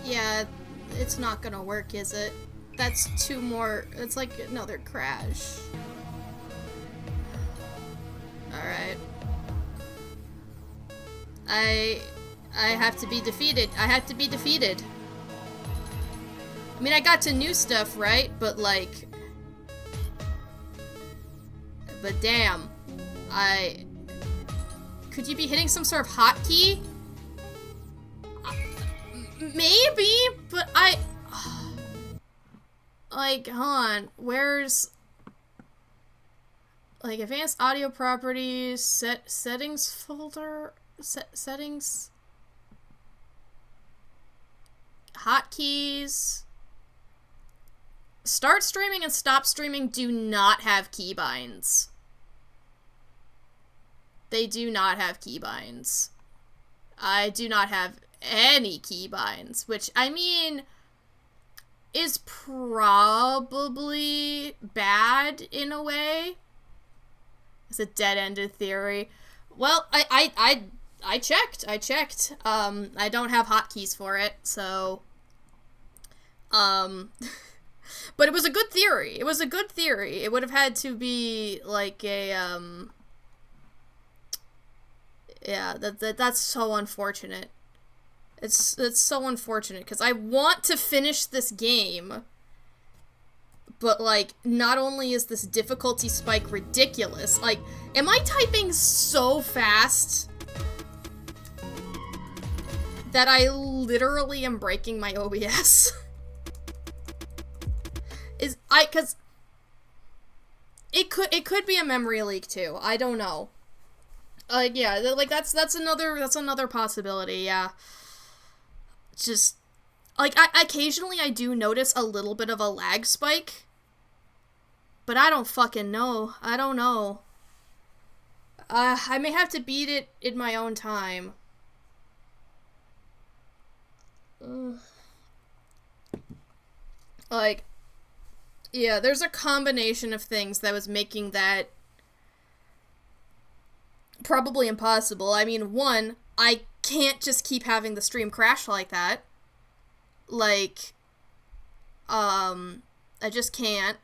Yeah, it's not gonna work, is it? That's two more. It's like another crash. Alright. I have to be defeated. I have to be defeated. I mean, I got to new stuff, right? But like... But damn. Could you be hitting some sort of hotkey? Maybe, but like, hold on. Where's... Like, advanced audio properties, settings folder, settings, hotkeys. Start streaming and stop streaming do not have keybinds. They do not have keybinds. I do not have any keybinds, which, I mean, is probably bad in a way. It's a dead-ended theory. Well, I checked. I don't have hotkeys for it, so... But it was a good theory. It was a good theory. It would have had to be, like, a, Yeah, that's so unfortunate. It's so unfortunate, because I want to finish this game... But, like, not only is this difficulty spike ridiculous, like, am I typing so fast that I literally am breaking my OBS? Cause it could be a memory leak too. I don't know. Yeah, like, that's another possibility, yeah. Just, like, occasionally I do notice a little bit of a lag spike. But I don't fucking know. I don't know. I may have to beat it in my own time. Like, yeah, there's a combination of things that was making that probably impossible. I mean, one, I can't just keep having the stream crash like that. Like, I just can't.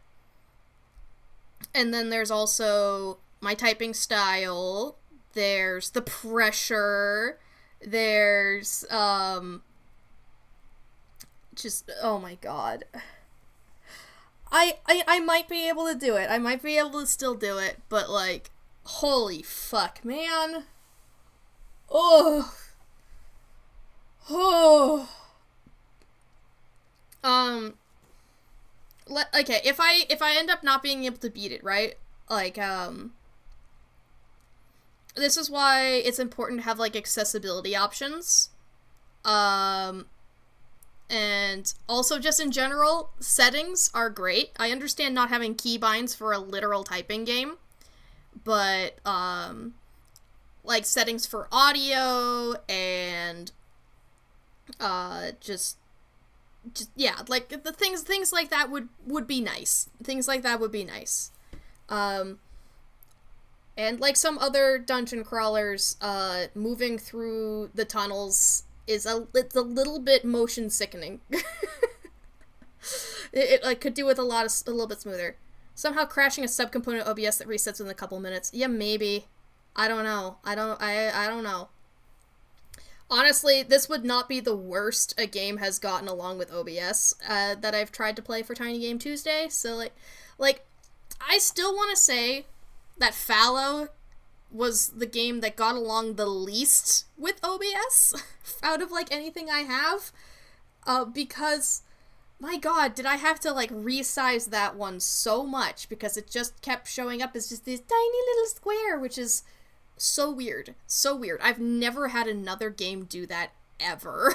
And then there's also my typing style, there's the pressure, there's, just, oh my god. I might be able to do it. I might be able to still do it, but, like, holy fuck, man. Oh. Oh. Okay, if I end up not being able to beat it, right? Like, this is why it's important to have, like, accessibility options. And also, just in general, settings are great. I understand not having keybinds for a literal typing game, but, like, settings for audio and, just yeah, like, the things like that would be nice. Things like that would be nice. And like some other dungeon crawlers, moving through the tunnels it's a little bit motion sickening. it could do with a little bit smoother. Somehow crashing a subcomponent OBS that resets within a couple minutes. Yeah, maybe. I don't know. I don't know. Honestly, this would not be the worst a game has gotten along with OBS that I've tried to play for Tiny Game Tuesday. So, like, I still want to say that Fallow was the game that got along the least with OBS out of, like, anything I have. Because, my god, did I have to, like, resize that one so much because it just kept showing up as just this tiny little square, which is... so weird. So weird. I've never had another game do that, ever.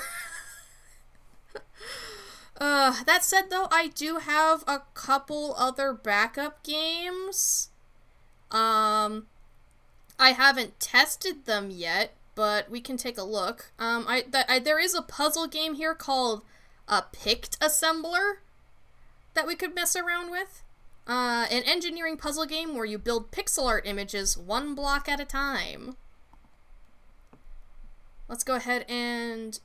That said, though, I do have a couple other backup games. I haven't tested them yet, but we can take a look. There is a puzzle game here called Pictassembler that we could mess around with. An engineering puzzle game where you build pixel art images one block at a time. Let's go ahead and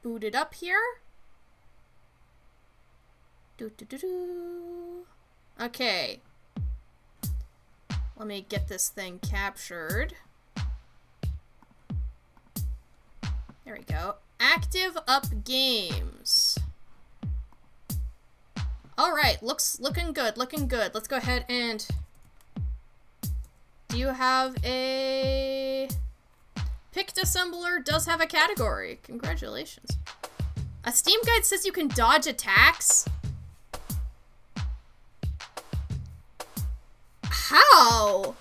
boot it up here. Okay. Let me get this thing captured. There we go. Active up games. Alright, looking good, looking good. Let's go ahead and... Do you have a... Pictassembler does have a category. Congratulations. A Steam guide says you can dodge attacks? How?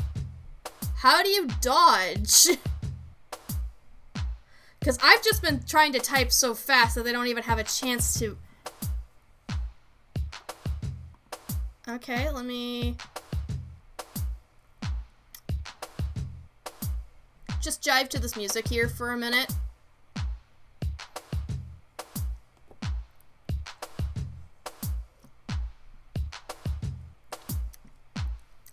How do you dodge? Because I've just been trying to type so fast that they don't even have a chance to... Okay, let me... just jive to this music here for a minute.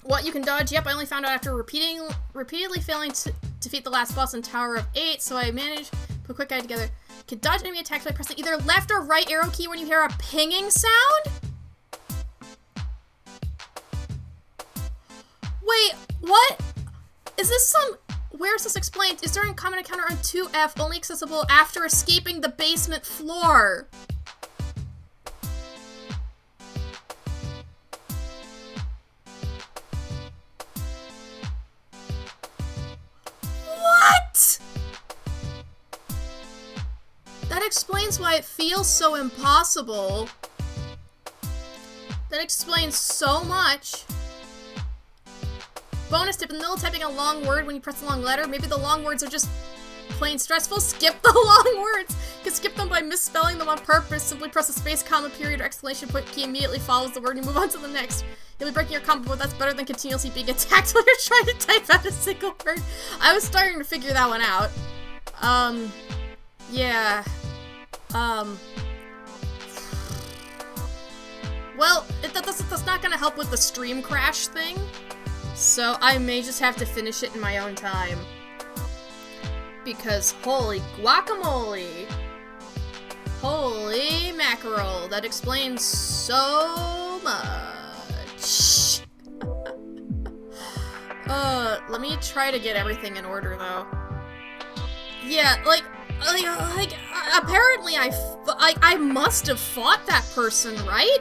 What, you can dodge? Yep, I only found out after repeatedly failing to defeat the last boss in Tower of 8, so I managed to put a quick guide together. You can dodge enemy attacks by pressing either left or right arrow key when you hear a pinging sound? Wait, what? Is this some... Where is this explained? Is there a common encounter on 2F only accessible after escaping the basement floor? What? That explains why it feels so impossible. That explains so much. Bonus tip, in the middle of typing a long word when you press the long letter, maybe the long words are just plain stressful, skip the long words. You can skip them by misspelling them on purpose. Simply press the space, comma, period, or exclamation point key immediately follows the word and you move on to the next. You'll be breaking your combo, but that's better than continuously being attacked while you're trying to type out a single word. I was starting to figure that one out. Yeah. Well, that's not gonna help with the stream crash thing. So I may just have to finish it in my own time. Because holy guacamole! Holy mackerel! That explains so much. Let me try to get everything in order though. Yeah, like apparently I must have fought that person, right?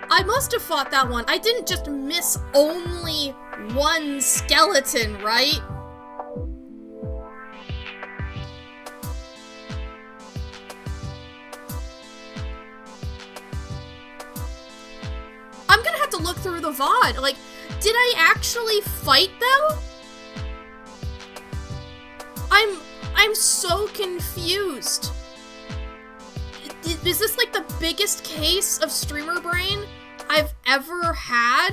I must have fought that one. I didn't just miss only one skeleton, right? I'm gonna have to look through the VOD. Like, did I actually fight them? I'm so confused. Is this like the biggest case of streamer brain I've ever had?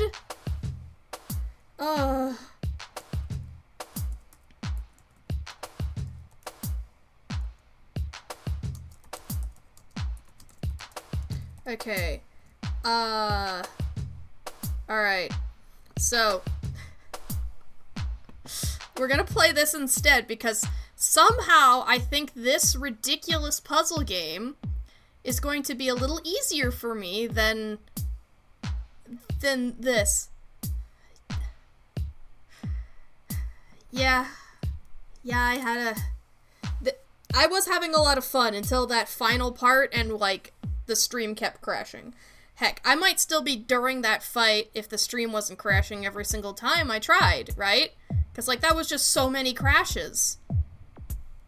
Okay. Alright. So, we're gonna play this instead because somehow I think this ridiculous puzzle game is going to be a little easier for me than this. Yeah, I was having a lot of fun until that final part and, like, the stream kept crashing. Heck, I might still be during that fight if the stream wasn't crashing every single time I tried, right? Because, like, that was just so many crashes.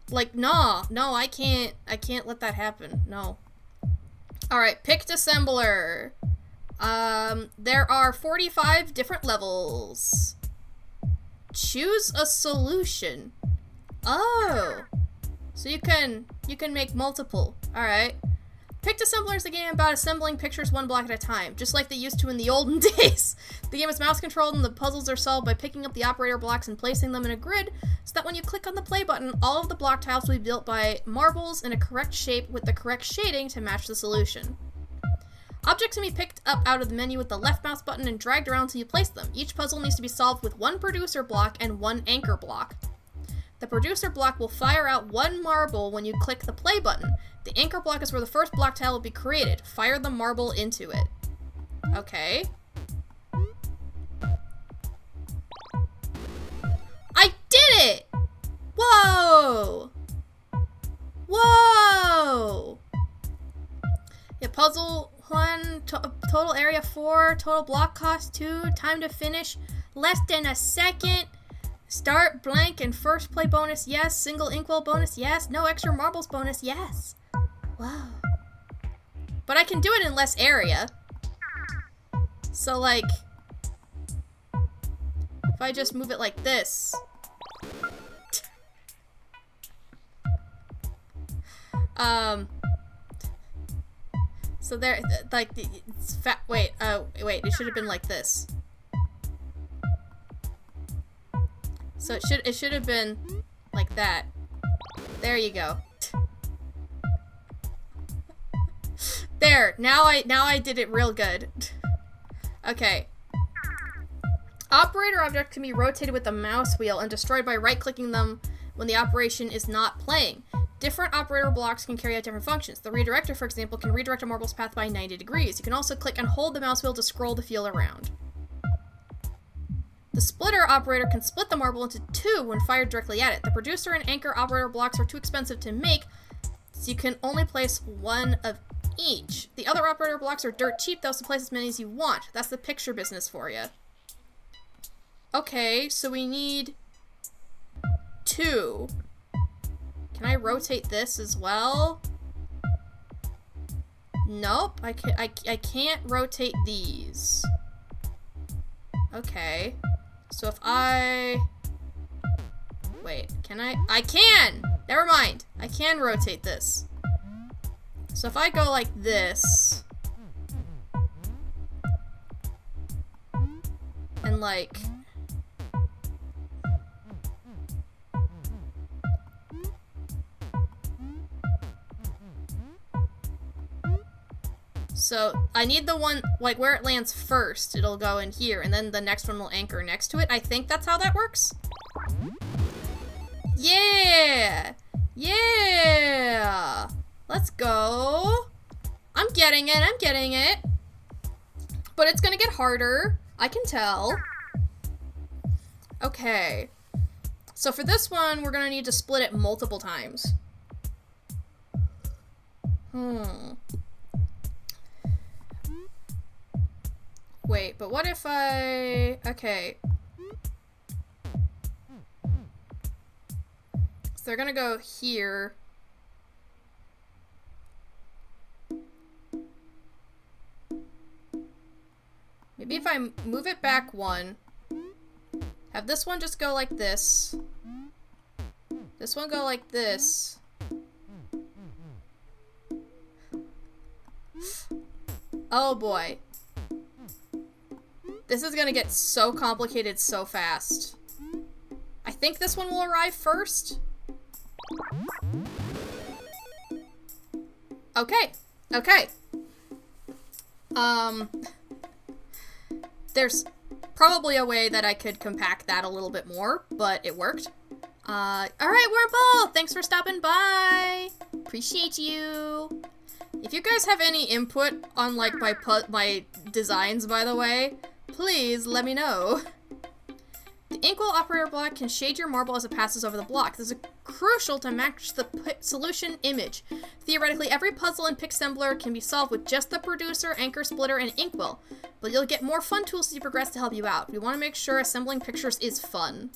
Like, no, I can't let that happen, no. Alright, Pictassembler. There are 45 different levels. Choose a solution. Oh. So you can make multiple. Alright. Pictassembler is a game about assembling pictures one block at a time, just like they used to in the olden days. The game is mouse controlled and the puzzles are solved by picking up the operator blocks and placing them in a grid, so that when you click on the play button, all of the block tiles will be built by marbles in a correct shape with the correct shading to match the solution. Objects can be picked up out of the menu with the left mouse button and dragged around until you place them. Each puzzle needs to be solved with one producer block and one anchor block. The producer block will fire out one marble when you click the play button. The anchor block is where the first block tile will be created. Fire the marble into it. Okay. I did it! Whoa! Whoa! Yeah, puzzle 1, total area 4, total block cost 2, time to finish less than a second. Start blank and first play bonus, yes. Single inkwell bonus, yes. No extra marbles bonus, yes. Wow. But I can do it in less area. So, like, if I just move it like this. So there, like, it's fat. Wait, it should have been like this. So it should have been like that. There you go. There. Now I did it real good. Okay. Operator objects can be rotated with the mouse wheel and destroyed by right-clicking them when the operation is not playing. Different operator blocks can carry out different functions. The redirector, for example, can redirect a marble's path by 90 degrees. You can also click and hold the mouse wheel to scroll the field around. The splitter operator can split the marble into 2 when fired directly at it. The producer and anchor operator blocks are too expensive to make, so you can only place 1 of each. The other operator blocks are dirt cheap, though, so place as many as you want. That's the picture business for you. Okay, so we need 2. Can I rotate this as well? Nope, I can't rotate these. Okay. So if I... Wait, can I? I can! Never mind. I can rotate this. So if I go like this... And like... So, I need the one, like, where it lands first, it'll go in here, and then the next one will anchor next to it. I think that's how that works. Yeah! Yeah! Let's go! I'm getting it. But it's gonna get harder. I can tell. Okay. So for this one, we're gonna need to split it multiple times. Wait, but what if I... Okay. So they're gonna go here. Maybe if I move it back 1, have this one just go like this. This one go like this. Oh boy. This is gonna get so complicated so fast. I think this one will arrive first. Okay. Okay. There's probably a way that I could compact that a little bit more, but it worked. Alright, Wurmple! Thanks for stopping by! Appreciate you! If you guys have any input on, like, my designs, by the way, please let me know. The inkwell operator block can shade your marble as it passes over the block. This is crucial to match the solution image. Theoretically, every puzzle in Pictassembler can be solved with just the producer, anchor, splitter, and inkwell, but you'll get more fun tools as you progress to help you out. We want to make sure assembling pictures is fun.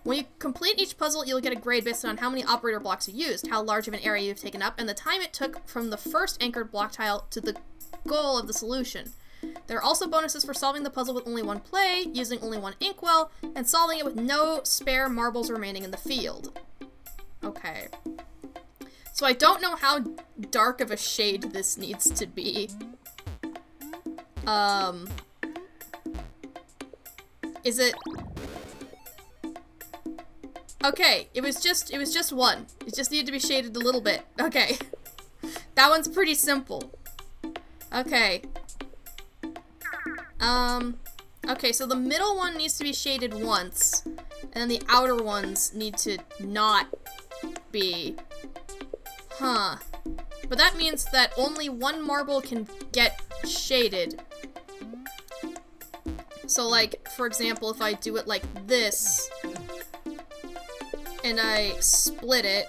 When you complete each puzzle, you'll get a grade based on how many operator blocks you used, how large of an area you've taken up, and the time it took from the first anchored block tile to the goal of the solution. There are also bonuses for solving the puzzle with only 1 play, using only 1 inkwell, and solving it with no spare marbles remaining in the field. Okay. So I don't know how dark of a shade this needs to be. Is it... Okay, it was just 1. It just needed to be shaded a little bit. Okay. That one's pretty simple. Okay. Okay, so the middle one needs to be shaded once, and then the outer ones need to not be. Huh. But that means that only 1 marble can get shaded. So, like, for example, if I do it like this, and I split it,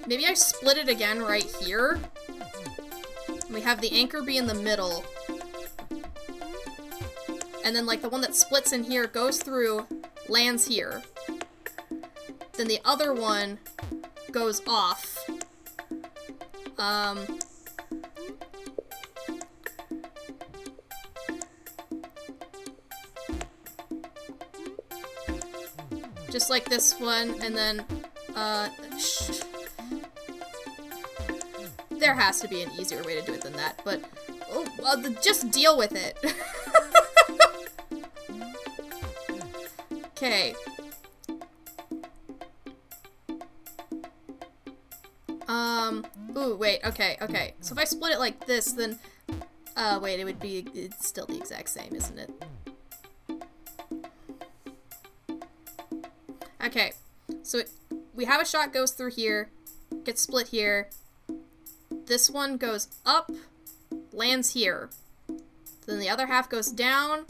maybe I split it again right here. We have the anchor be in the middle. And then, like, the one that splits in here goes through, lands here. Then the other one goes off. Just like this one, and then, there has to be an easier way to do it than that, but just deal with it. Okay. Ooh, wait, okay. So if I split it like this, then, wait, it's still the exact same, isn't it? Okay, so we have a shot goes through here, gets split here. This one goes up, lands here. Then the other half goes down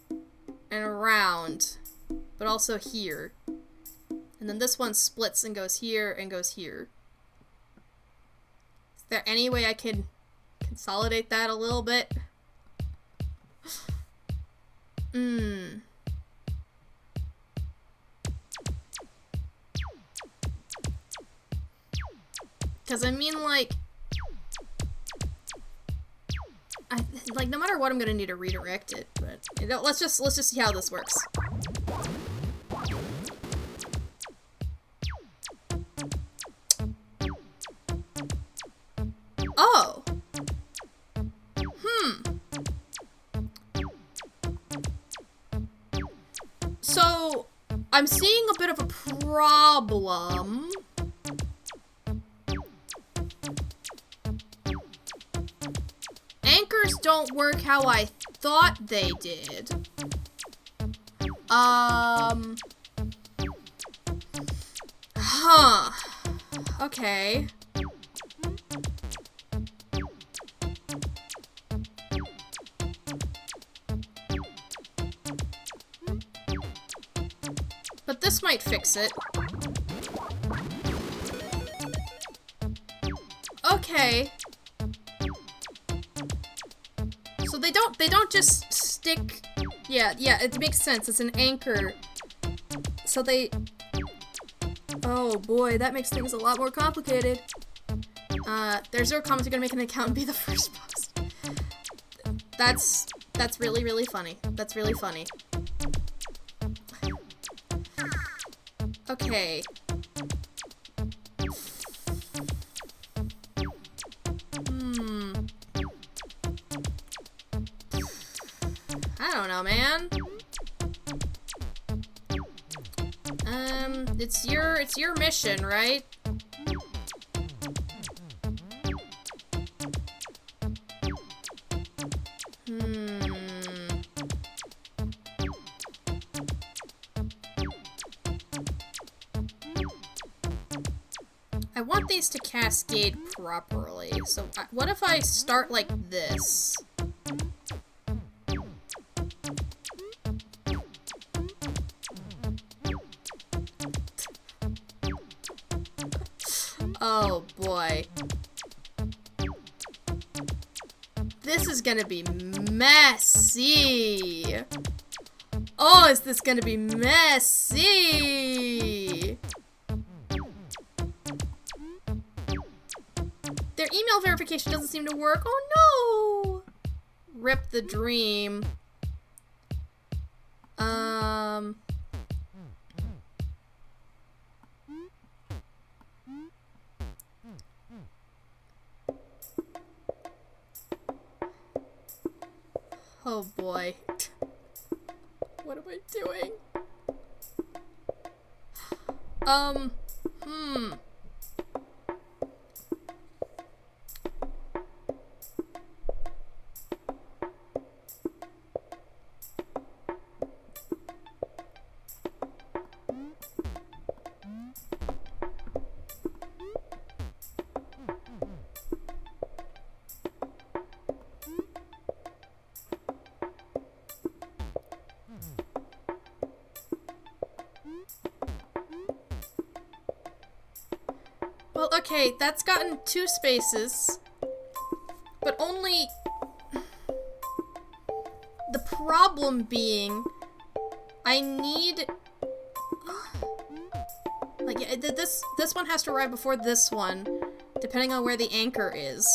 and around, but also here. And then this one splits and goes here and goes here. Is there any way I can consolidate that a little bit? Because I mean, like, no matter what, I'm gonna need to redirect it. But you know, let's just see how this works. Oh. So I'm seeing a bit of a problem. Anchors don't work how I thought they did. Okay. But this might fix it. Okay. So they don't just stick. Yeah, it makes sense. It's an anchor. So they. Oh boy, that makes things a lot more complicated. There's 0 comments. You're gonna make an account and be the first post. That's really, really funny. That's really funny. Okay. I don't know, man. It's your mission, right? I want these to cascade properly. So what if I start like this? Oh boy. This is gonna be messy. Oh, is this gonna be messy? Their email verification doesn't seem to work. Oh no! Rip the dream. Oh boy. What am I doing? Well, okay, that's gotten 2 spaces. But only... The problem being... I need... Like, yeah, this one has to arrive before this one, depending on where the anchor is.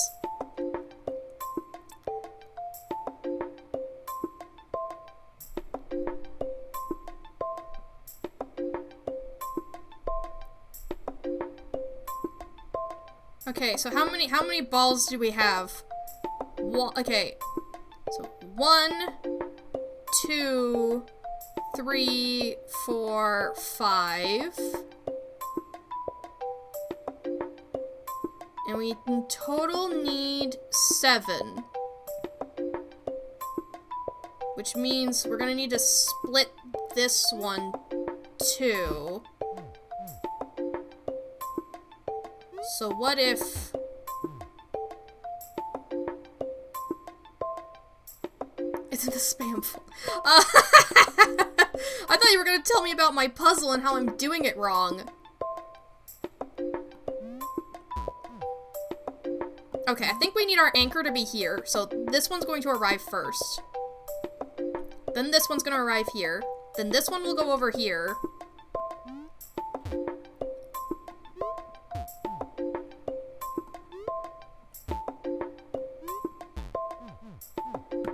Okay, so how many balls do we have? Okay, so 1, 2, 3, 4, 5. And we in total need 7. Which means we're gonna need to split this one too. So what if... It's in the spam folder. I thought you were gonna tell me about my puzzle and how I'm doing it wrong. Okay, I think we need our anchor to be here. So this one's going to arrive first. Then this one's gonna arrive here. Then this one will go over here.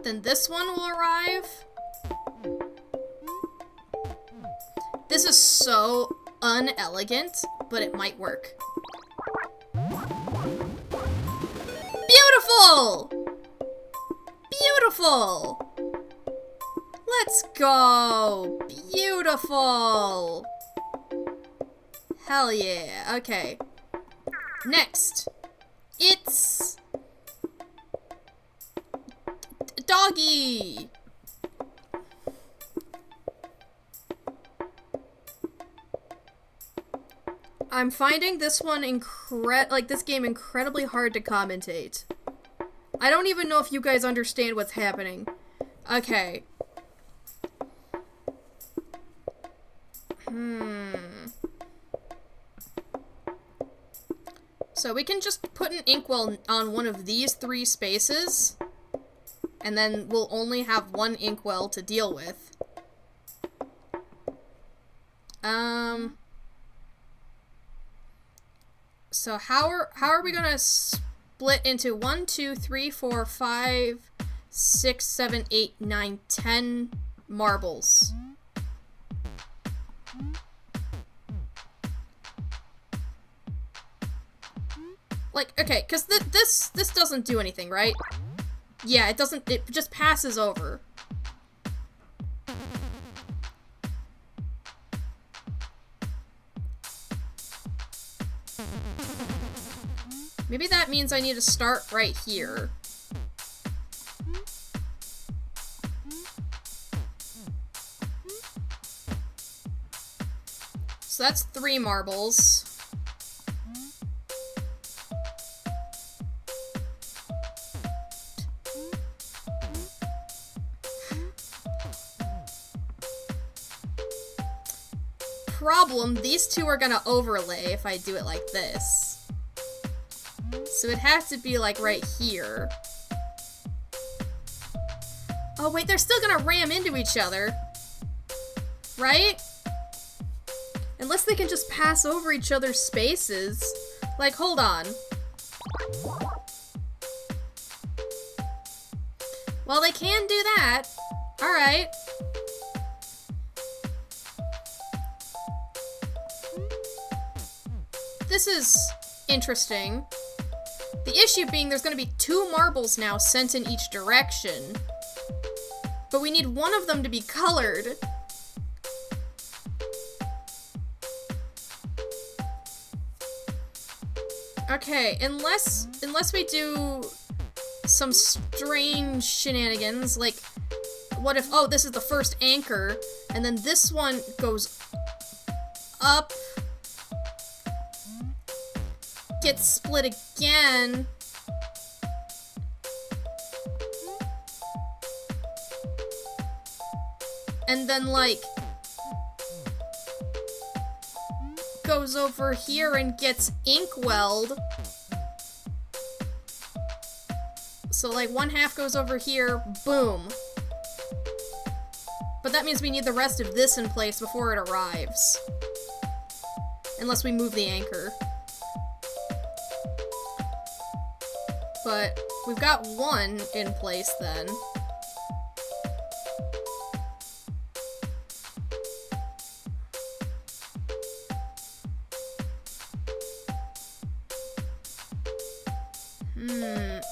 Then this one will arrive. This is so unelegant, but it might work. Beautiful! Beautiful! Let's go! Beautiful! Hell yeah. Okay. Next. It's... Doggy! I'm finding this one this game incredibly hard to commentate. I don't even know if you guys understand what's happening. Okay. So we can just put an inkwell on one of these 3 spaces, and then we'll only have 1 inkwell to deal with. So how are we gonna split into 1, 2, 3, 4, 5, 6, 7, 8, 9, 10 marbles? Like, okay, because this doesn't do anything, right? Yeah, it doesn't, it just passes over. Maybe that means I need to start right here. So that's 3 marbles. Problem, these 2 are gonna overlay if I do it like this. So it'd have to be like right here. Oh wait, they're still gonna ram into each other. Right? Unless they can just pass over each other's spaces. Like, hold on. Well, they can do that. Alright. This is interesting. The issue being there's going to be 2 marbles now sent in each direction. But we need one of them to be colored. Okay, unless we do some strange shenanigans, like, what if, oh, this is the first anchor, and then this one goes up, gets split again, and then, like, goes over here and gets inkwelled. So, like, 1/2 goes over here, boom. But that means we need the rest of this in place before it arrives. Unless we move the anchor. But we've got one in place then.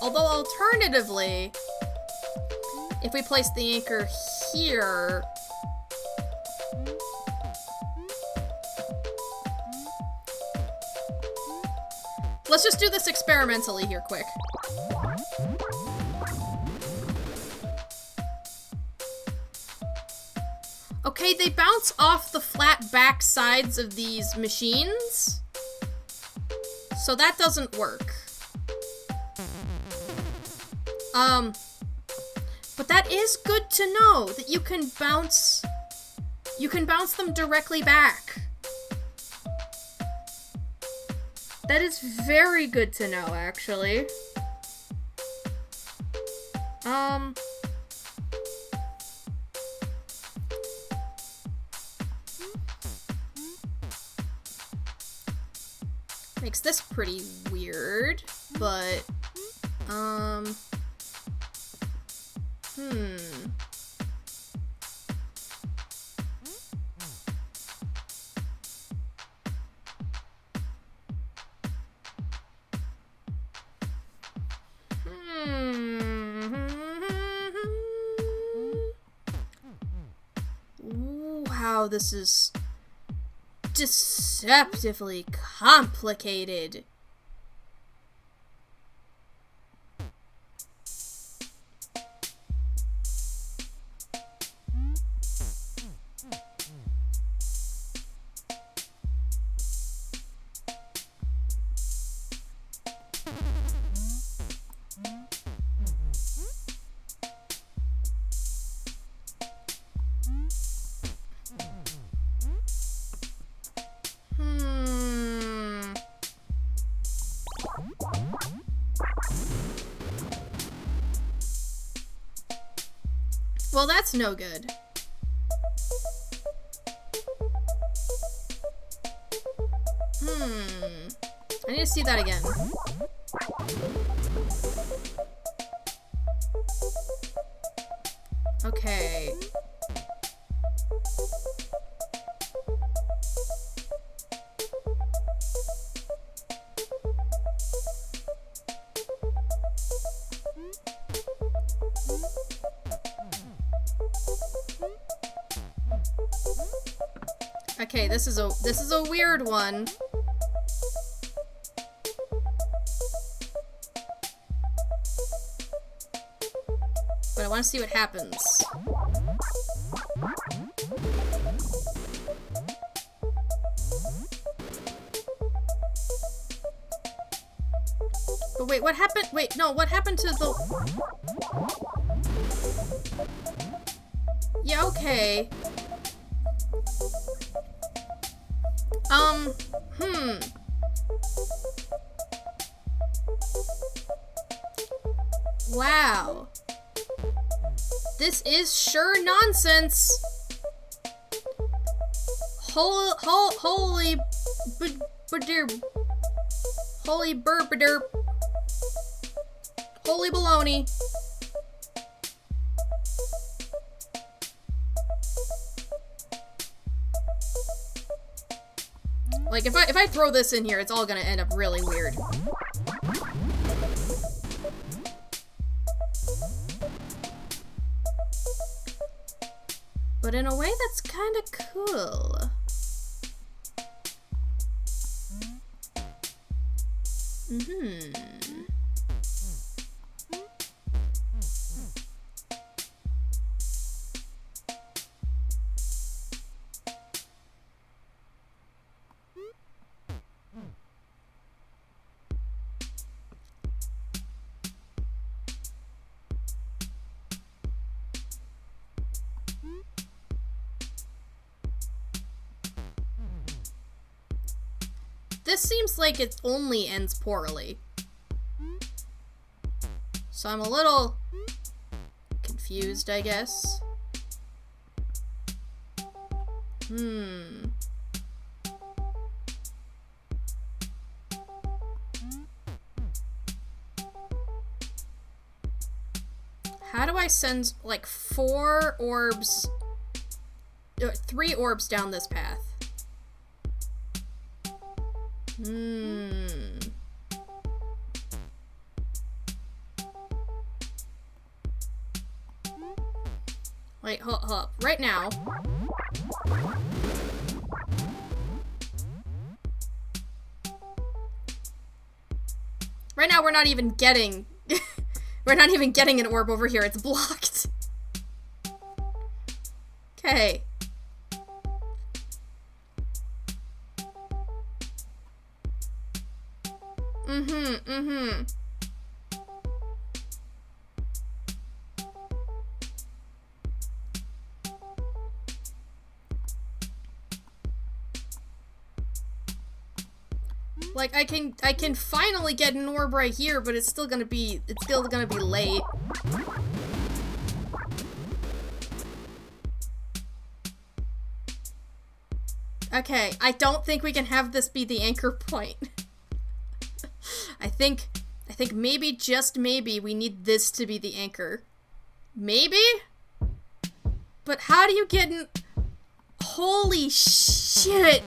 Although alternatively, if we place the anchor here, let's just do this experimentally here quick. Okay, they bounce off the flat back sides of these machines, so that doesn't work. But that is good to know, that you can bounce them directly back. That is very good to know, actually. Makes this pretty weird, but, Wow, this is deceptively complicated. Well, that's no good. I need to see that again. Okay. Okay, this is a weird one. But I want to see what happens. But wait, what happened? Wait, no, what happened to the... Yeah, okay. Wow. This is sure nonsense. Holy burpaderp. Holy baloney. Like, if I throw this in here, it's all gonna end up really weird. But in a way, that's kind of cool. this seems like it only ends poorly. So I'm a little confused, I guess. How do I send, like, 4 orbs... 3 orbs down this path? Wait, hold up. Right now... Right now we're not even getting... we're not even getting an orb over here. It's blocked. Okay. Like, I can finally get an orb right here, but it's still gonna be late. Okay, I don't think we can have this be the anchor point. I think maybe, just maybe, we need this to be the anchor. Maybe? But how do you get in... Holy shit!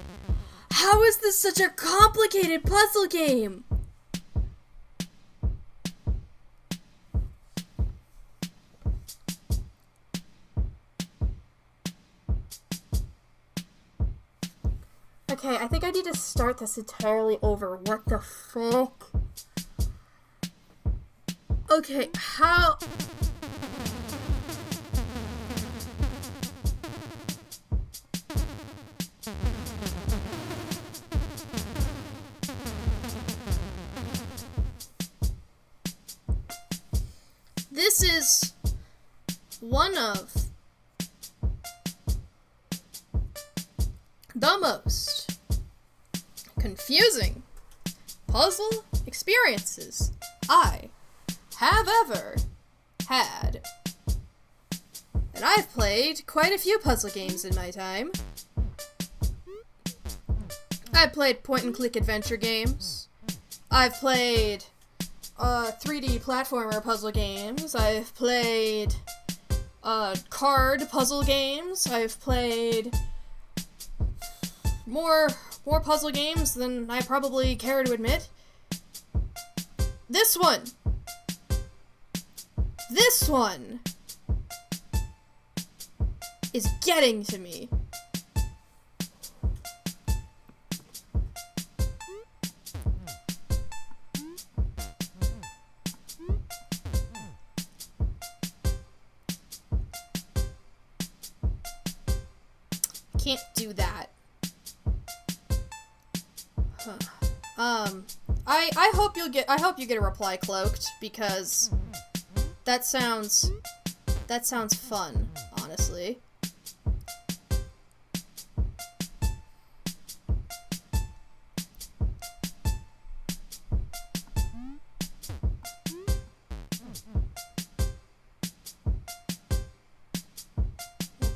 How is this such a complicated puzzle game? Okay, I think I need to start this entirely over. What the fuck? Okay, how... This is one of the most confusing puzzle experiences I have ever had. And I've played quite a few puzzle games in my time. I've played point-and-click adventure games. I've played 3D platformer puzzle games. I've played card puzzle games. I've played more puzzle games than I probably care to admit. This one is getting to me. Can't do that. I hope you get a reply cloaked, because that sounds fun, honestly.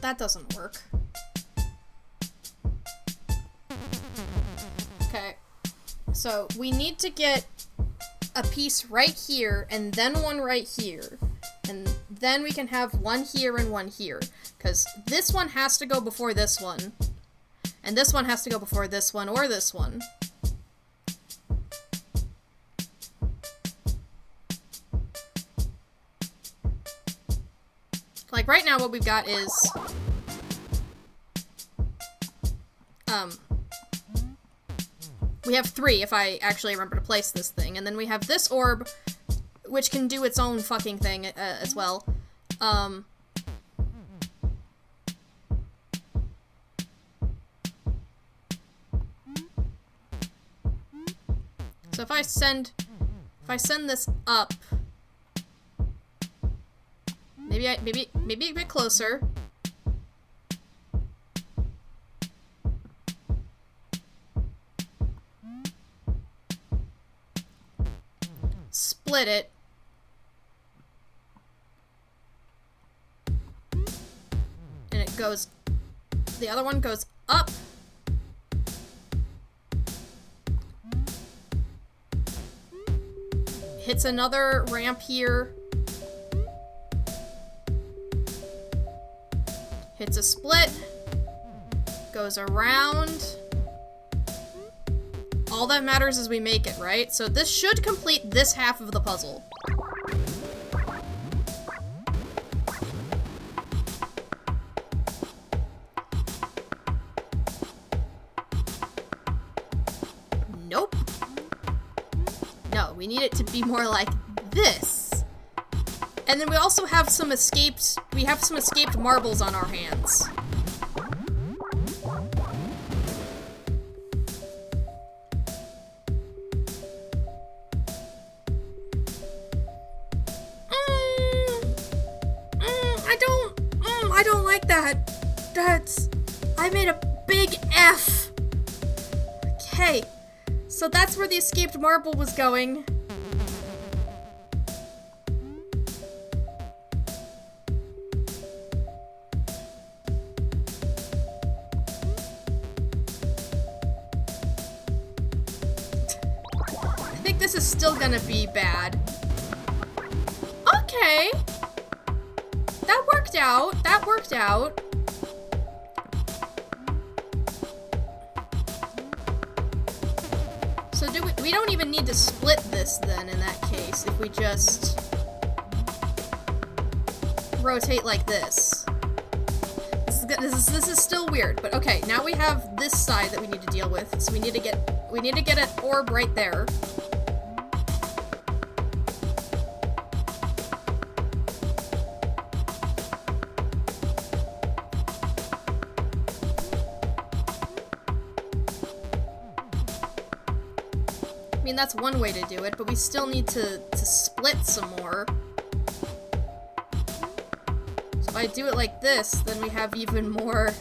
That doesn't work. Okay. So, we need to get a piece right here, and then one right here. And then we can have one here and one here. Because this one has to go before this one. And this one has to go before this one or this one. Like, right now what we've got is... we have 3, if I actually remember to place this thing. And then we have this orb, which can do its own fucking thing, as well. So if I send this up... Maybe a bit closer. split it. And it goes, the other one goes up. Hits another ramp here. Hits a split. Goes around. All that matters is we make it, right? So this should complete this half of the puzzle. Nope. No, we need it to be more like this. And then we also have some escaped marbles on our hands. I don't like that. I made a big F. Okay. So that's where the escaped marble was going. I think this is still gonna be bad. Okay. That worked out. That worked out. So we don't even need to split this then in that case if we just rotate like this. This is still weird, but okay, now we have this side that we need to deal with. So we need to get an orb right there. I mean, that's one way to do it, but we still need to split some more. So if I do it like this, then we have even more.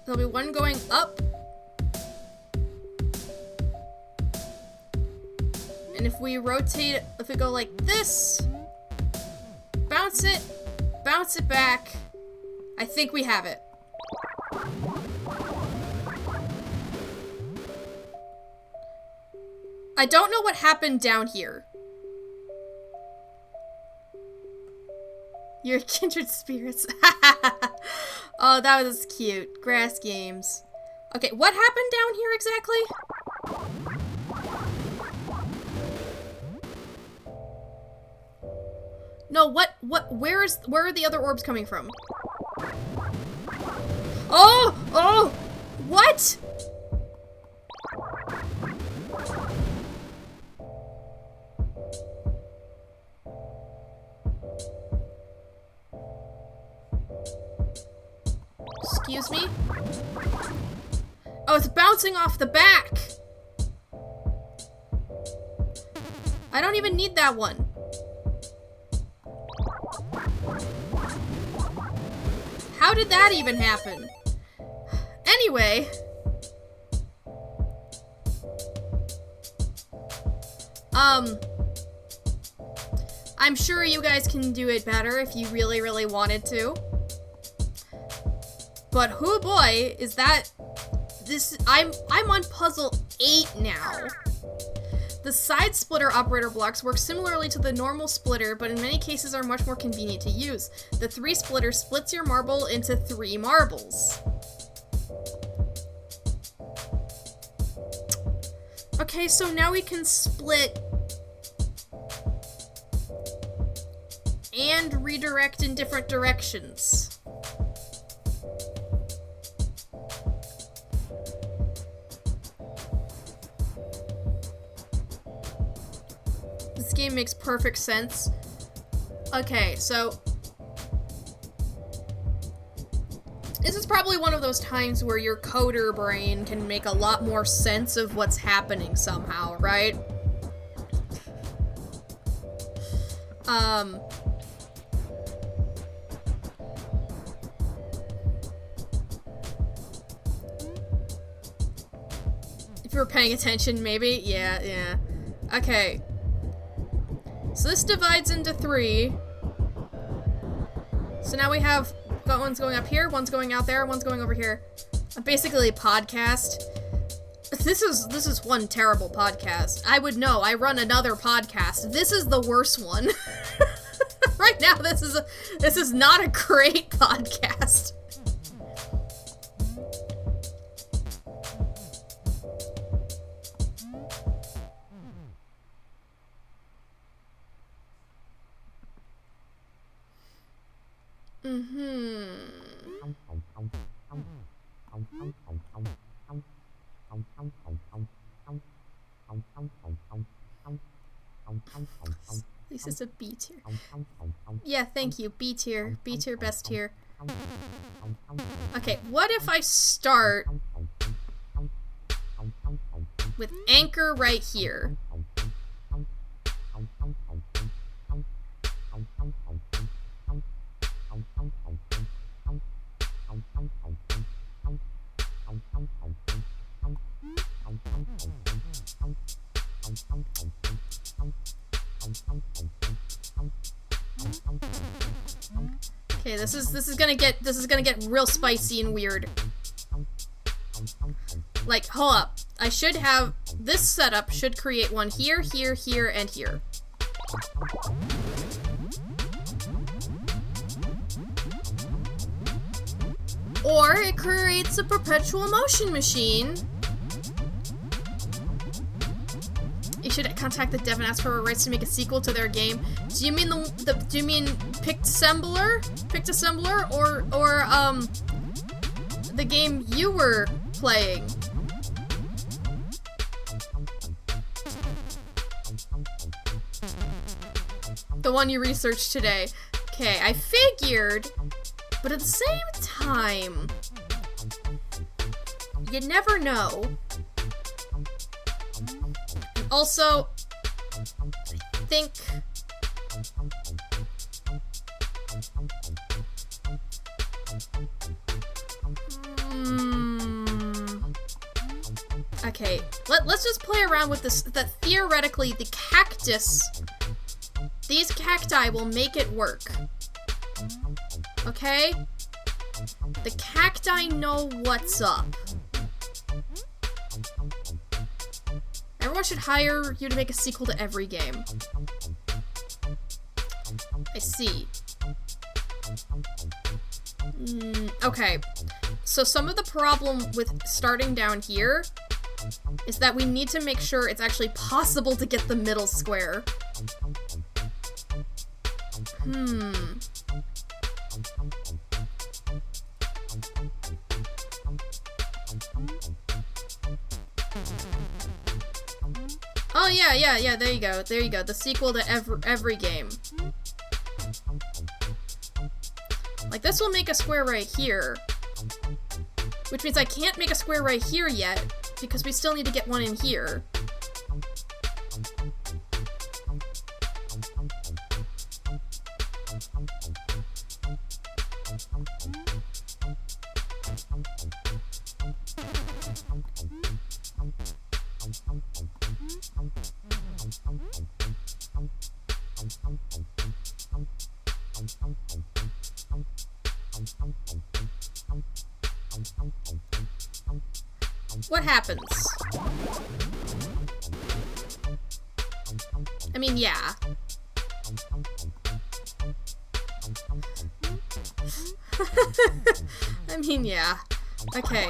There'll be one going up. And if we rotate it, if we go like this, bounce it back, I think we have it. I don't know what happened down here. Your kindred spirits. Oh, that was cute. Grass games. Okay, what happened down here exactly? No, where are the other orbs coming from? Oh, what? Excuse me? Oh, it's bouncing off the back. I don't even need that one. How did that even happen? Anyway. I'm sure you guys can do it better if you really, really wanted to. But hoo boy, is that this I'm on puzzle 8 now. The side splitter operator blocks work similarly to the normal splitter, but in many cases are much more convenient to use. The 3 splitter splits your marble into 3 marbles. Okay, so now we can split and redirect in different directions. This game makes perfect sense. Okay, so this is probably one of those times where your coder brain can make a lot more sense of what's happening somehow, right? If we're paying attention, maybe? Yeah. Okay. So this divides into 3. So now we have one's going up here, one's going out there, one's going over here. Basically a podcast. This is one terrible podcast. I would know. I run another podcast. This is the worst one. Right now, this is not a great podcast. At least it's a B tier. Yeah, thank you. B tier. B tier, best tier. Okay, what if I start with anchor right here? Okay, this is gonna get real spicy and weird. Like, hold up. I should have this setup should create one here, here, here, and here. Or it creates a perpetual motion machine. You should contact the dev and ask for rights to make a sequel to their game. Do you mean do you mean Pictassembler? Pictassembler or the game you were playing? The one you researched today. Okay, I figured, but at the same time, you never know. Also, think okay, let's just play around with this, that theoretically the cactus, these cacti will make it work. Okay? The cacti know what's up. Everyone should hire you to make a sequel to every game. I see. Okay. So some of the problem with starting down here is that we need to make sure it's actually possible to get the middle square. Oh yeah, there you go. The sequel to every game. Like, this will make a square right here. Which means I can't make a square right here yet, because we still need to get one in here. What happens? I mean, yeah. I mean, yeah. Okay.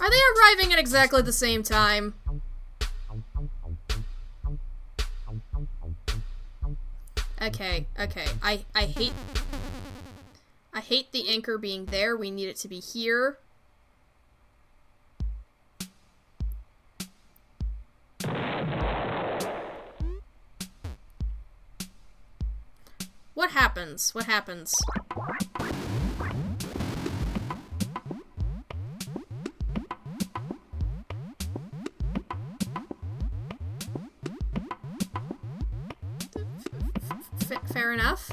Are they arriving at exactly the same time? Okay. I hate the anchor being there. We need it to be here. What happens? What happens? Fair enough.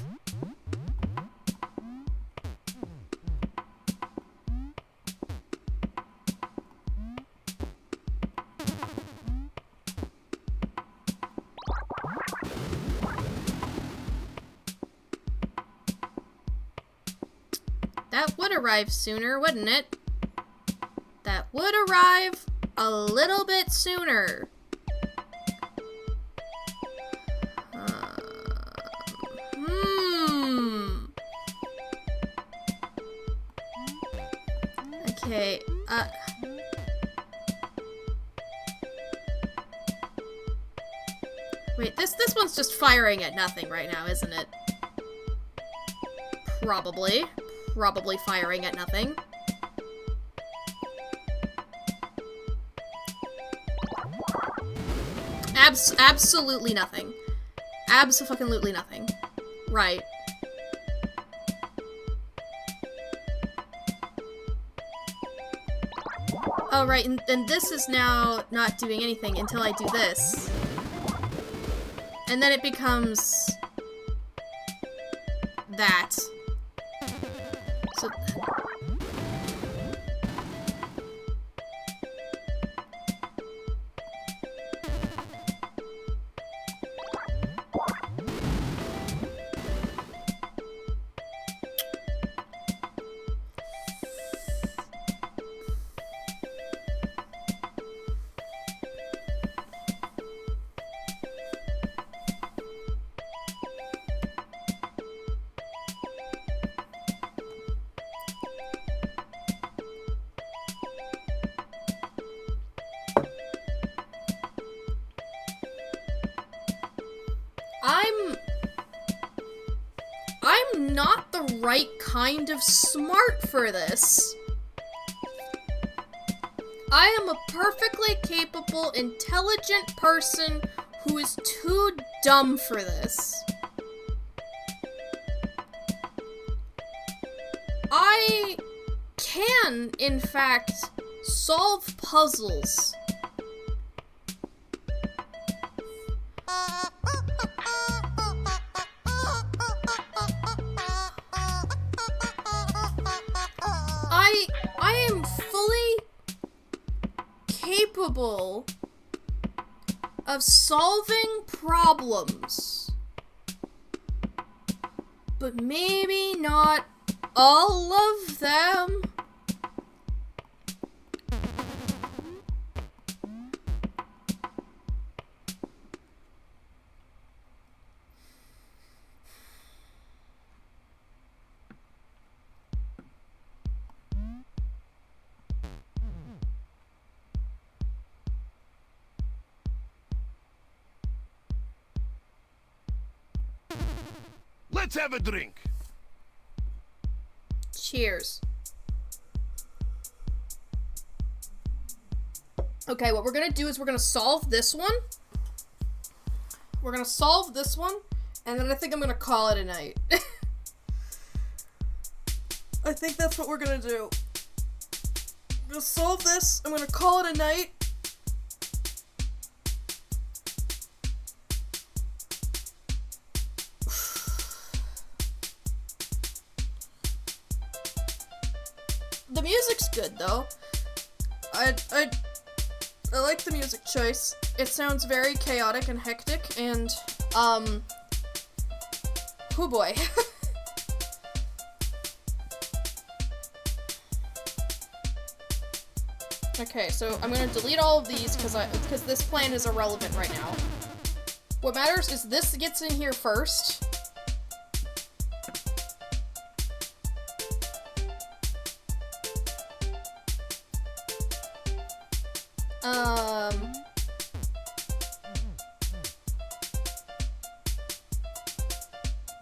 That would arrive sooner, wouldn't it? That would arrive a little bit sooner. Okay, wait, this one's just firing at nothing right now, isn't it? Probably. Probably firing at nothing. Absolutely nothing. Abso-fucking-lutely nothing. Right. Oh, right, and this is now not doing anything until I do this. And then it becomes... that. So... I'm not the right kind of smart for this. I am a perfectly capable, intelligent person who is too dumb for this. I can, in fact, solve puzzles. I am fully capable of solving problems, but maybe not all of them. Let's have a drink. Cheers. Okay, what we're gonna do is we're gonna solve this one. We're gonna solve this one, and then I think I'm gonna call it a night. I think that's what we're gonna do. I'm gonna solve this, I'm gonna call it a night. The music's good, though. I like the music choice. It sounds very chaotic and hectic, and, oh boy. Okay, so I'm gonna delete all of these, because this plan is irrelevant right now. What matters is this gets in here first.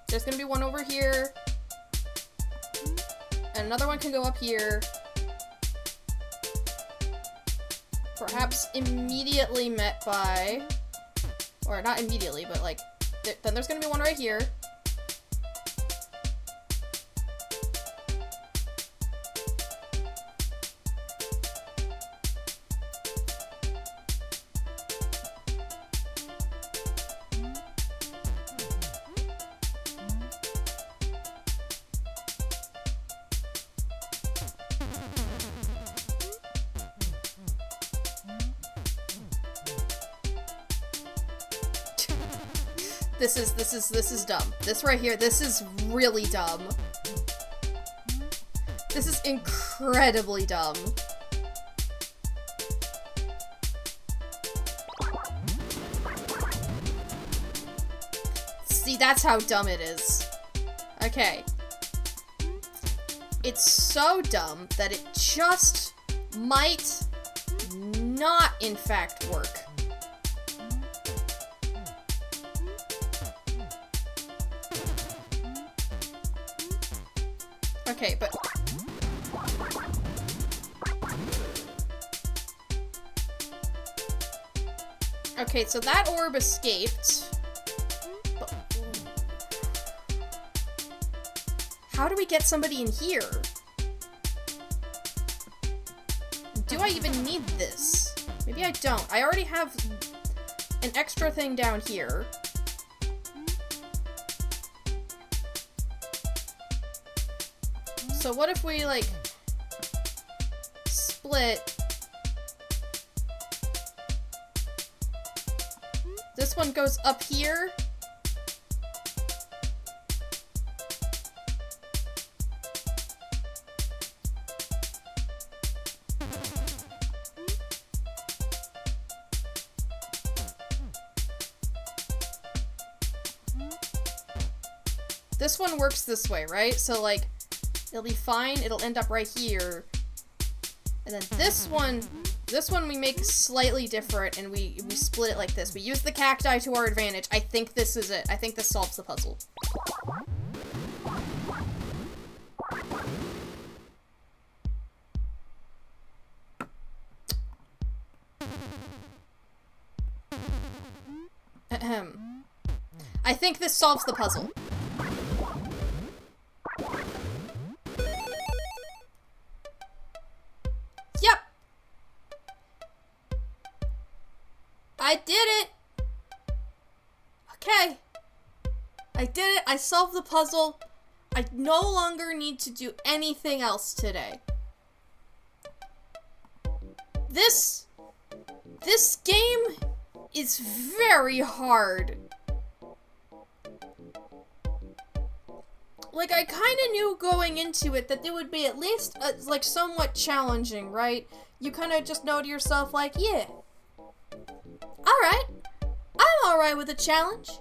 There's gonna be one over here, and another one can go up here. Perhaps immediately met by, or not immediately, but like, then there's gonna be one right here. This is dumb. This right here, this is really dumb. This is incredibly dumb. See, that's how dumb it is. Okay. It's so dumb that it just might not, in fact, work. Okay, but... Okay, so that orb escaped. But... How do we get somebody in here? Do I even need this? Maybe I don't. I already have an extra thing down here. So what if we, like, split... This one goes up here. This one works this way, right? So, like, it'll be fine. It'll end up right here. And then this one we make slightly different, and we split it like this. We use the cacti to our advantage. I think this is it. I think this solves the puzzle. Ahem. I think this solves the puzzle. Yep. I did it. Okay. I did it. I solved the puzzle. I no longer need to do anything else today. This game is very hard. Like, I kind of knew going into it that it would be at least, like, somewhat challenging, right? You kind of just know to yourself, like, yeah. Alright. I'm alright with a challenge.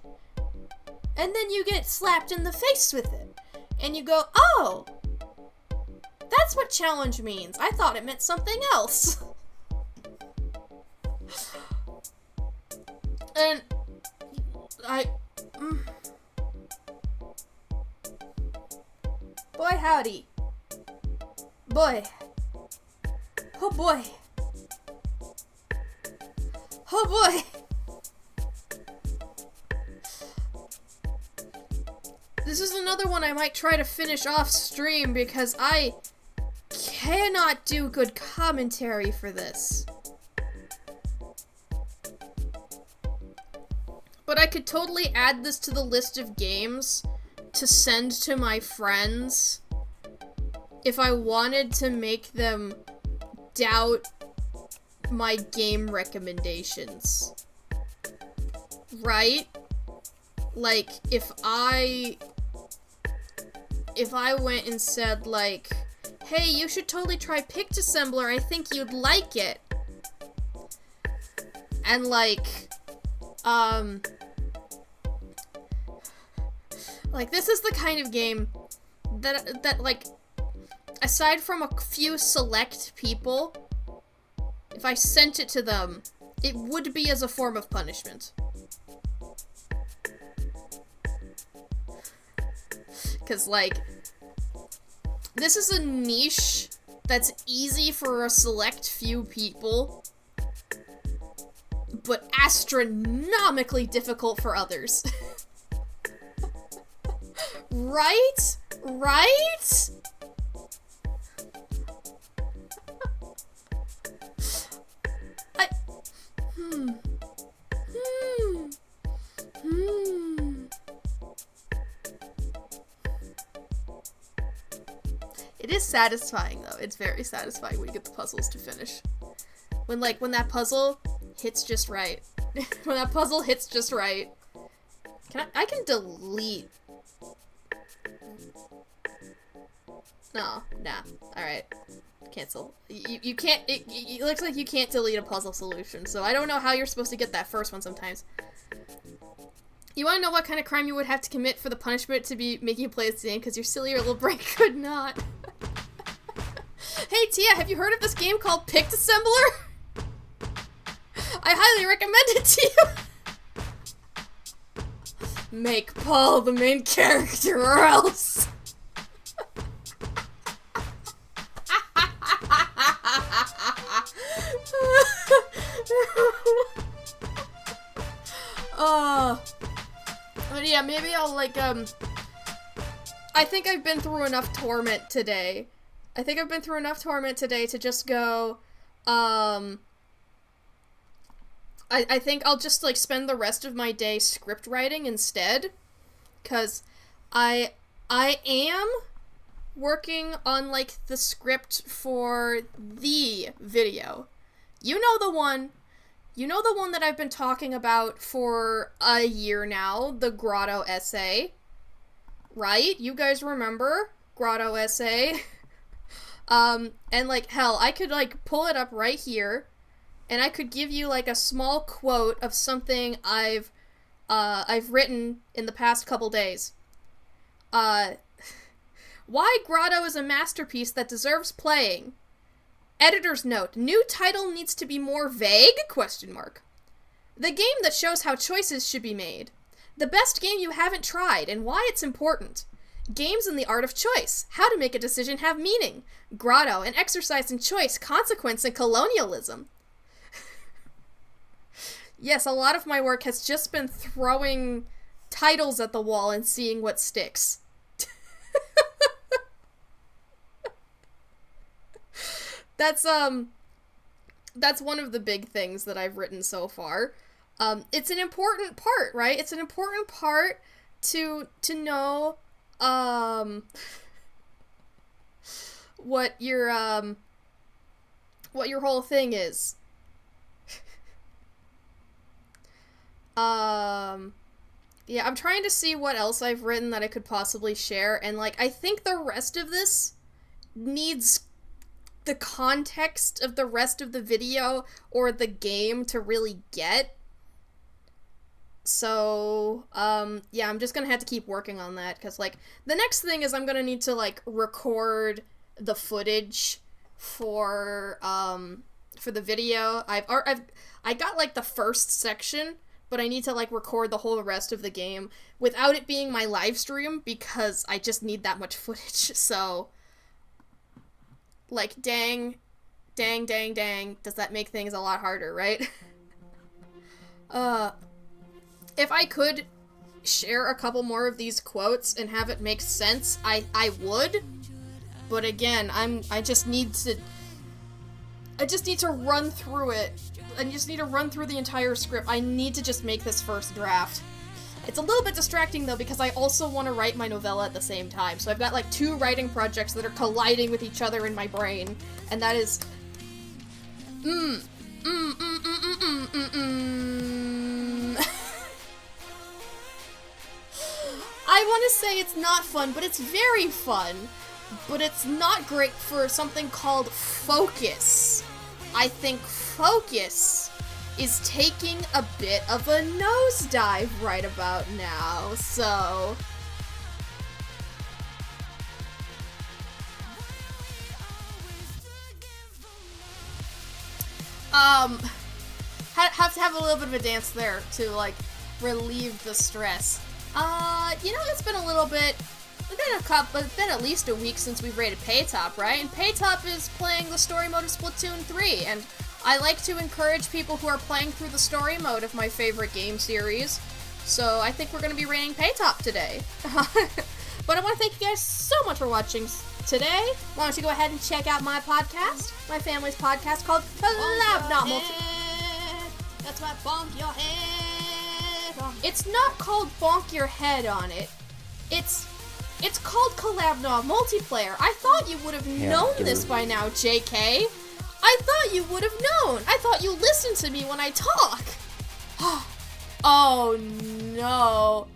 And then you get slapped in the face with it. And you go, oh! That's what challenge means. I thought it meant something else. And boy howdy. Boy. Oh boy. Oh boy. This is another one I might try to finish off stream because I cannot do good commentary for this. But I could totally add this to the list of games to send to my friends if I wanted to make them doubt my game recommendations. Right? Like, if I went and said, like, hey, you should totally try Pictassembler, I think you'd like it. And, like, like, this is the kind of game that, like, aside from a few select people, if I sent it to them, it would be as a form of punishment. Because, like, this is a niche that's easy for a select few people, but astronomically difficult for others. Right? Right? It is satisfying, though. It's very satisfying when you get the puzzles to finish. When that puzzle hits just right. When that puzzle hits just right. I can delete. No, nah. Alright. Cancel. You can't, it looks like you can't delete a puzzle solution, so I don't know how you're supposed to get that first one sometimes. You wanna know what kind of crime you would have to commit for the punishment to be making you play this game, because your silly little brain could not. Hey Tia, have you heard of this game called Pictassembler? I highly recommend it to you! Make Paul the main character or else! But yeah, maybe I'll, like, I think I've been through enough torment today. To just go, I think I'll just, like, spend the rest of my day script writing instead. 'Cause I am working on, like, the script for the video. You know the one that I've been talking about for a year now, the Grotto essay. Right? You guys remember? Grotto essay. And, like, hell, I could, like, pull it up right here, and I could give you, like, a small quote of something I've written in the past couple days. Why Grotto is a masterpiece that deserves playing. Editor's note, new title needs to be more vague? ? The game that shows how choices should be made. The best game you haven't tried and why it's important. Games and the art of choice. How to make a decision have meaning. Grotto, an exercise in choice, consequence, and colonialism. Yes, a lot of my work has just been throwing titles at the wall and seeing what sticks. That's one of the big things that I've written so far. It's an important part, right? It's an important part to know, what your whole thing is. Yeah, I'm trying to see what else I've written that I could possibly share, and, like, I think the rest of this needs the context of the rest of the video or the game to really get. So, yeah, I'm just gonna have to keep working on that, because, like, the next thing is I'm gonna need to, like, record the footage for the video. I got, like, the first section, but I need to, like, record the whole rest of the game without it being my live stream, because I just need that much footage, so... Like, dang, does that make things a lot harder, right? If I could share a couple more of these quotes and have it make sense, I would. But again, I just need to run through it. I just need to run through the entire script. I need to just make this first draft. It's a little bit distracting, though, because I also want to write my novella at the same time. So I've got, like, 2 writing projects that are colliding with each other in my brain. And that is... I want to say it's not fun, but it's very fun. But it's not great for something called focus. I think focus is taking a bit of a nosedive right about now, so... have to have a little bit of a dance there to, like, relieve the stress. You know, it's been a little bit... It's been at least a week since we've rated Paytop, right? And Paytop is playing the story mode of Splatoon 3, and I like to encourage people who are playing through the story mode of my favorite game series, so I think we're going to be rating Paytop today. But I want to thank you guys so much for watching today. Why don't you go ahead and check out my podcast, my family's podcast called Collab Not Multi... That's right, bonk your head on. It's not called Bonk Your Head on It. It's called Collab Not Multiplayer. I thought you would have known this by now, JK. I thought you would have known. I thought you listened to me when I talk. Oh no.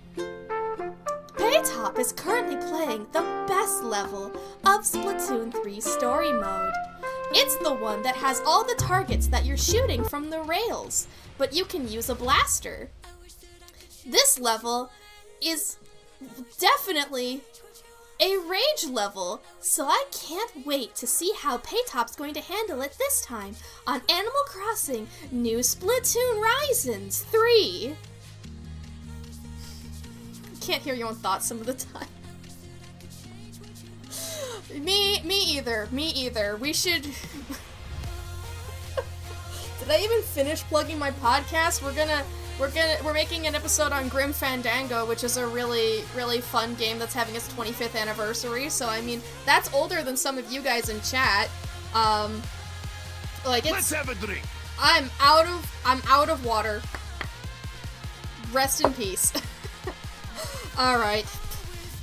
Paytop is currently playing the best level of Splatoon 3 Story Mode. It's the one that has all the targets that you're shooting from the rails, but you can use a blaster. This level is definitely a rage level, so I can't wait to see how Paytop's going to handle it this time on Animal Crossing New Splatoon Risins 3. Can't hear your own thoughts some of the time. Me either. We should... Did I even finish plugging my podcast? We're making an episode on Grim Fandango, which is a really, really fun game that's having its 25th anniversary. So I mean, that's older than some of you guys in chat. Like it's. Let's have a drink. I'm out of water. Rest in peace. All right.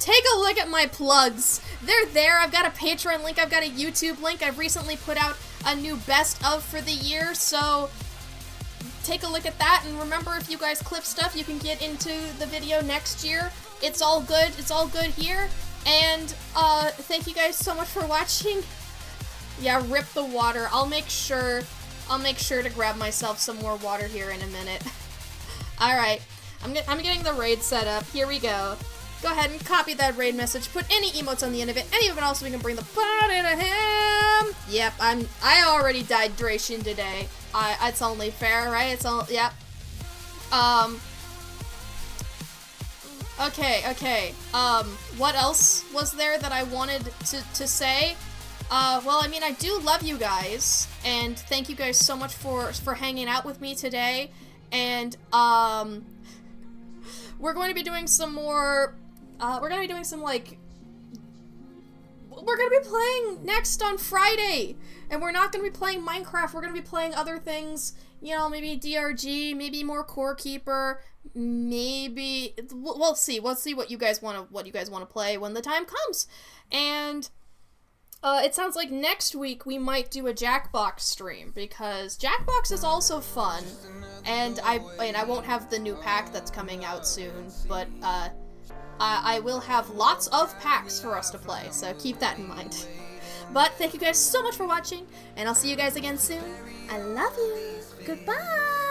Take a look at my plugs. They're there. I've got a Patreon link. I've got a YouTube link. I've recently put out a new best of for the year, so take a look at that. And remember, if you guys clip stuff, you can get into the video next year. It's all good. It's all good here. And thank you guys so much for watching. Yeah, rip the water. I'll make sure to grab myself some more water here in a minute. All right. I'm getting the raid set up. Here we go. Go ahead and copy that raid message. Put any emotes on the end of it. Any of it else so we can bring the party to him. Yep, I already died Dration today. It's only fair, right? It's all, yep. Okay. What else was there that I wanted to say? Well, I mean, I do love you guys, and thank you guys so much for hanging out with me today. And we're going to be doing some more. We're gonna be playing next on Friday, and we're not gonna be playing Minecraft. We're gonna be playing other things. You know, maybe DRG, maybe more Core Keeper, maybe we'll see. We'll see what you guys want to play when the time comes. And it sounds like next week we might do a Jackbox stream, because Jackbox is also fun, and I won't have the new pack that's coming out soon, but I will have lots of packs for us to play, so keep that in mind. But thank you guys so much for watching, and I'll see you guys again soon. I love you. Goodbye.